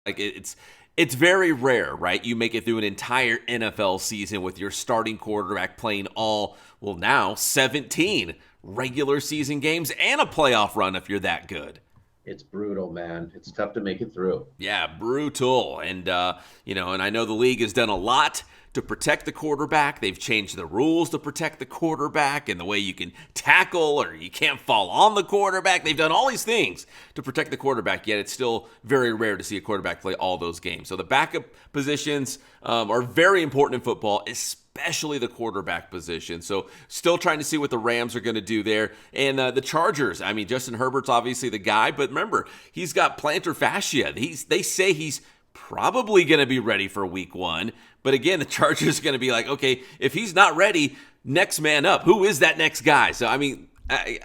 Like it's very rare, right? You make it through an entire NFL season with your starting quarterback playing now 17 regular season games and a playoff run if you're that good. It's brutal, man. It's tough to make it through. Yeah, brutal. And I know the league has done a lot to protect the quarterback. They've changed the rules to protect the quarterback and the way you can tackle or you can't fall on the quarterback. They've done all these things to protect the quarterback, yet it's still very rare to see a quarterback play all those games. So the backup positions are very important in football, especially the quarterback position. So still trying to see what the Rams are going to do there. And the Chargers, I mean, Justin Herbert's obviously the guy, but remember, he's got plantar fascia. They say he's probably going to be ready for week 1. But again, the Chargers are going to be like, okay, if he's not ready, next man up. Who is that next guy? So, I mean,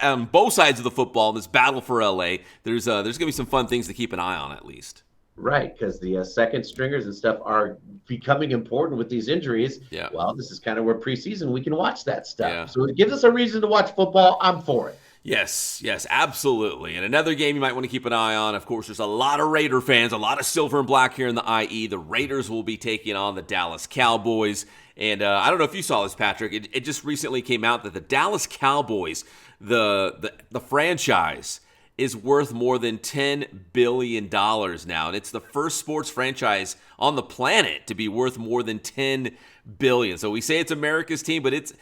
on both sides of the football in this battle for LA, there's going to be some fun things to keep an eye on at least. Right, because the second stringers and stuff are becoming important with these injuries. Yeah. Well, this is kind of where preseason we can watch that stuff. Yeah. So it gives us a reason to watch football. I'm for it. Yes, absolutely. And another game you might want to keep an eye on, of course, there's a lot of Raider fans, a lot of silver and black here in the IE. The Raiders will be taking on the Dallas Cowboys. And I don't know if you saw this, Patrick. It just recently came out that the Dallas Cowboys, the franchise, is worth more than $10 billion now. And it's the first sports franchise on the planet to be worth more than $10 billion. So we say it's America's team, but it's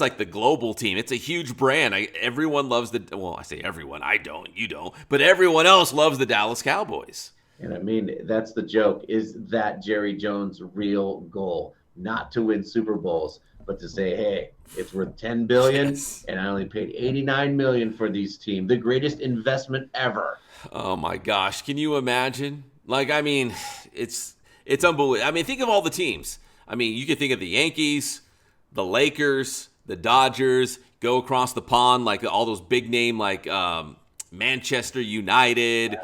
like the global team. It's a huge brand. Everyone loves I say everyone. I don't. You don't. But everyone else loves the Dallas Cowboys. And I mean, that's the joke. Is that Jerry Jones' real goal? Not to win Super Bowls, but to say, hey, it's worth $10 billion, yes, and I only paid $89 million for these teams. The greatest investment ever. Oh, my gosh. Can you imagine? Like, I mean, it's unbelievable. I mean, think of all the teams. I mean, you could think of the Yankees, the Lakers, the Dodgers, go across the pond, like all those big name like Manchester United,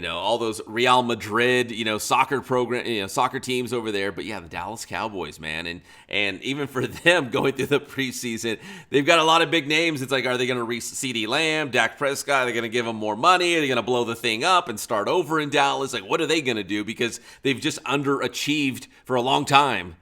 all those Real Madrid, soccer teams over there. But yeah, the Dallas Cowboys, man. And even for them going through the preseason, they've got a lot of big names. It's like, are they going to reach CeeDee Lamb, Dak Prescott? Are they going to give them more money? Are they going to blow the thing up and start over in Dallas? Like, what are they going to do? Because they've just underachieved for a long time.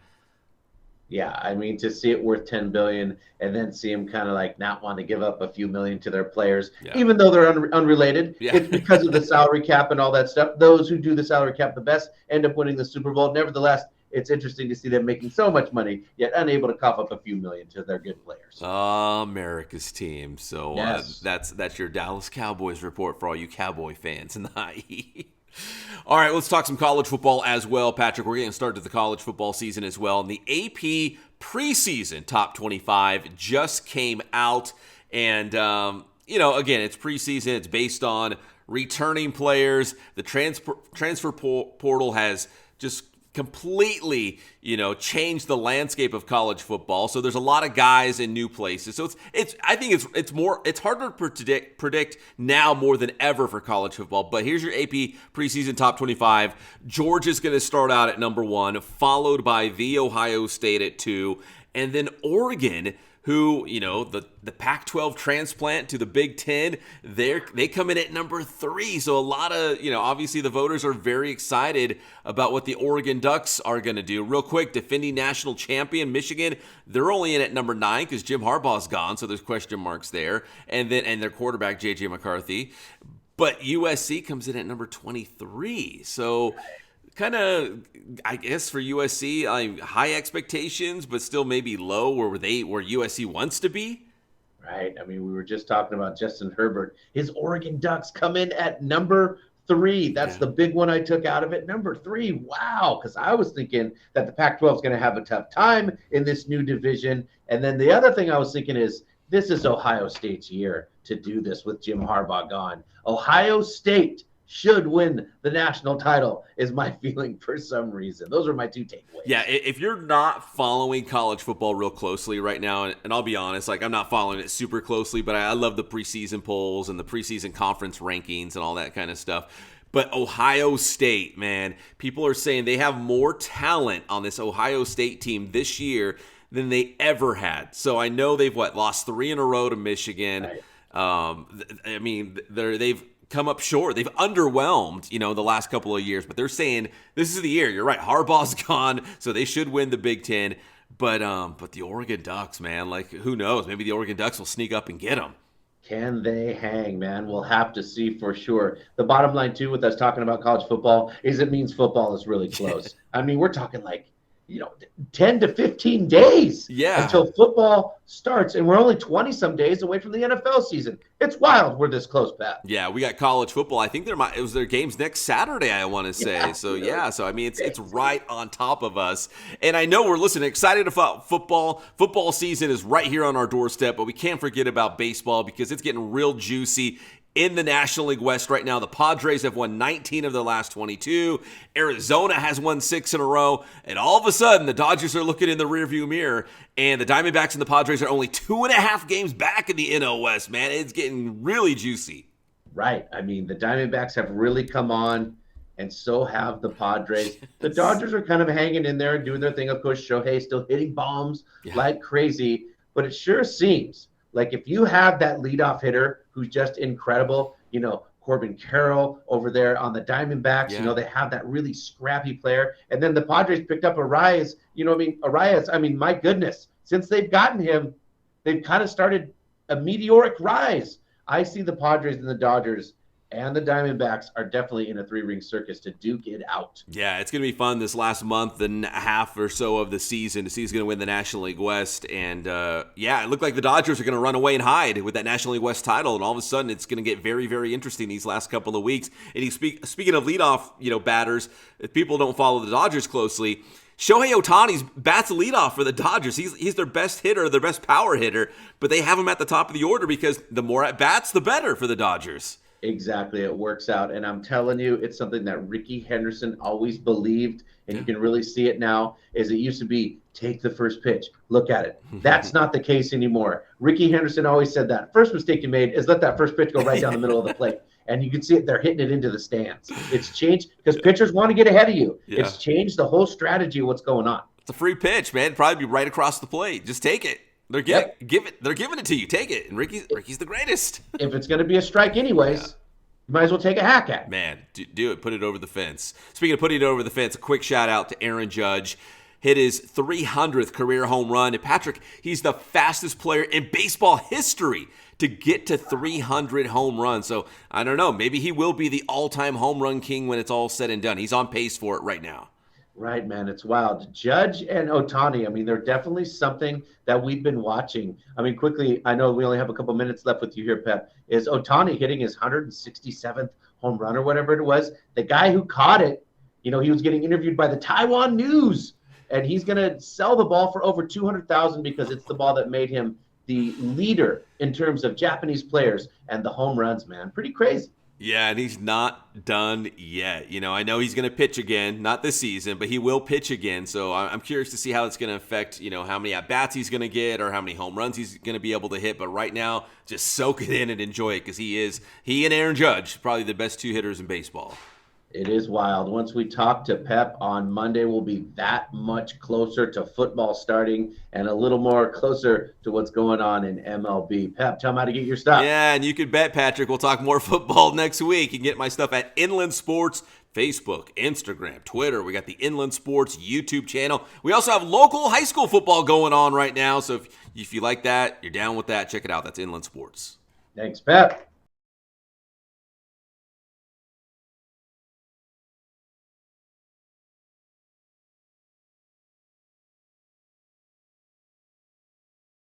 Yeah, I mean, to see it worth $10 billion and then see them kind of like not want to give up a few million to their players, even though they're unrelated. Yeah. It's because of the salary cap and all that stuff. Those who do the salary cap the best end up winning the Super Bowl. Nevertheless, it's interesting to see them making so much money, yet unable to cough up a few million to their good players. America's team. So yes. That's your Dallas Cowboys report for all you Cowboy fans in the IE. All right, let's talk some college football as well, Patrick. We're getting started the college football season as well. And the AP preseason top 25 just came out. And, again, it's preseason. It's based on returning players. The transfer portal has just completely, changed the landscape of college football. So there's a lot of guys in new places. So I think it's harder to predict now more than ever for college football. But here's your AP preseason top 25. Georgia's going to start out at number 1, followed by the Ohio State at 2, and then Oregon, who, the Pac-12 transplant to the Big Ten, they come in at number 3. So a lot of, obviously the voters are very excited about what the Oregon Ducks are going to do. Real quick, defending national champion Michigan, they're only in at number 9 because Jim Harbaugh's gone, so there's question marks there. And their quarterback, J.J. McCarthy. But USC comes in at number 23. So kind of, I guess, for USC, high expectations, but still maybe low where USC wants to be. Right. I mean, we were just talking about Justin Herbert. His Oregon Ducks come in at number 3. That's the big one I took out of it. Number 3. Wow. Because I was thinking that the Pac-12 is going to have a tough time in this new division. And then the other thing I was thinking is this is Ohio State's year to do this with Jim Harbaugh gone. Ohio State should win the national title is my feeling for some reason. Those are my 2 takeaways. Yeah, if you're not following college football real closely right now, and I'll be honest, I'm not following it super closely, but I love the preseason polls and the preseason conference rankings and all that kind of stuff. But Ohio State, man, people are saying they have more talent on this Ohio State team this year than they ever had. So I know they've lost 3 in a row to Michigan. Right. I mean, they've come up short. They've underwhelmed, the last couple of years, but they're saying this is the year. You're right. Harbaugh's gone, so they should win the Big Ten. But the Oregon Ducks, man, like, who knows? Maybe the Oregon Ducks will sneak up and get them. Can they hang, man? We'll have to see for sure. The bottom line, too, with us talking about college football is it means football is really close. I mean, we're talking like, 10 to 15 days until football starts. And we're only 20-some days away from the NFL season. It's wild we're this close, Pat. Yeah, we got college football. I think it was their games next Saturday, I want to say. Yeah, so I mean, it's right on top of us. And I know we're excited about football. Football season is right here on our doorstep, but we can't forget about baseball because it's getting real juicy. In the National League West right now, the Padres have won 19 of their last 22. Arizona has won 6 in a row. And all of a sudden, the Dodgers are looking in the rearview mirror. And the Diamondbacks and the Padres are only 2.5 games back in the NL West, man. It's getting really juicy. Right. I mean, the Diamondbacks have really come on, and so have the Padres. The Dodgers are kind of hanging in there and doing their thing. Of course, Shohei still hitting bombs like crazy. But it sure seems like if you have that leadoff hitter who's just incredible, Corbin Carroll over there on the Diamondbacks, they have that really scrappy player. And then the Padres picked up Arias, Arias, my goodness, since they've gotten him, they've kind of started a meteoric rise. I see the Padres and the Dodgers and the Diamondbacks are definitely in a 3-ring circus to duke it out. Yeah, it's going to be fun this last month and a half or so of the season to see who's going to win the National League West. And, it looked like the Dodgers are going to run away and hide with that National League West title. And all of a sudden, it's going to get very, very interesting these last couple of weeks. And speaking of leadoff, batters, if people don't follow the Dodgers closely, Shohei Ohtani's bats leadoff for the Dodgers. He's their best hitter, their best power hitter. But they have him at the top of the order because the more at bats, the better for the Dodgers. Exactly. It works out. And I'm telling you, it's something that Ricky Henderson always believed, and you can really see it now, is it used to be take the first pitch, look at it. That's not the case anymore. Ricky Henderson always said that. First mistake you made is let that first pitch go right down the middle of the plate. And you can see it, they're hitting it into the stands. It's changed because pitchers want to get ahead of you. Yeah. It's changed the whole strategy of what's going on. It's a free pitch, man. It'd probably be right across the plate. Just take it. They're giving it to you. Take it. And Ricky's the greatest. If it's going to be a strike anyways, you might as well take a hack at it. Man, do it. Put it over the fence. Speaking of putting it over the fence, a quick shout out to Aaron Judge. Hit his 300th career home run. And Patrick, he's the fastest player in baseball history to get to 300 home runs. So I don't know. Maybe he will be the all-time home run king when it's all said and done. He's on pace for it right now. Right, man. It's wild. Judge and Ohtani, they're definitely something that we've been watching. Quickly, I know we only have a couple minutes left with you here, Pep. Is Ohtani hitting his 167th home run or whatever it was? The guy who caught it, he was getting interviewed by the Taiwan News, and he's going to sell the ball for over $200,000 because it's the ball that made him the leader in terms of Japanese players and the home runs, man. Pretty crazy. Yeah, and he's not done yet. I know he's going to pitch again, not this season, but he will pitch again. So I'm curious to see how it's going to affect, how many at-bats he's going to get or how many home runs he's going to be able to hit. But right now, just soak it in and enjoy it because he and Aaron Judge, probably the best two hitters in baseball. It is wild. Once we talk to Pep on Monday, we'll be that much closer to football starting and a little more closer to what's going on in MLB. Pep, tell them how to get your stuff. Yeah, and you can bet, Patrick, we'll talk more football next week. You can get my stuff at Inland Sports, Facebook, Instagram, Twitter. We got the Inland Sports YouTube channel. We also have local high school football going on right now. So if you like that, you're down with that, check it out. That's Inland Sports. Thanks, Pep.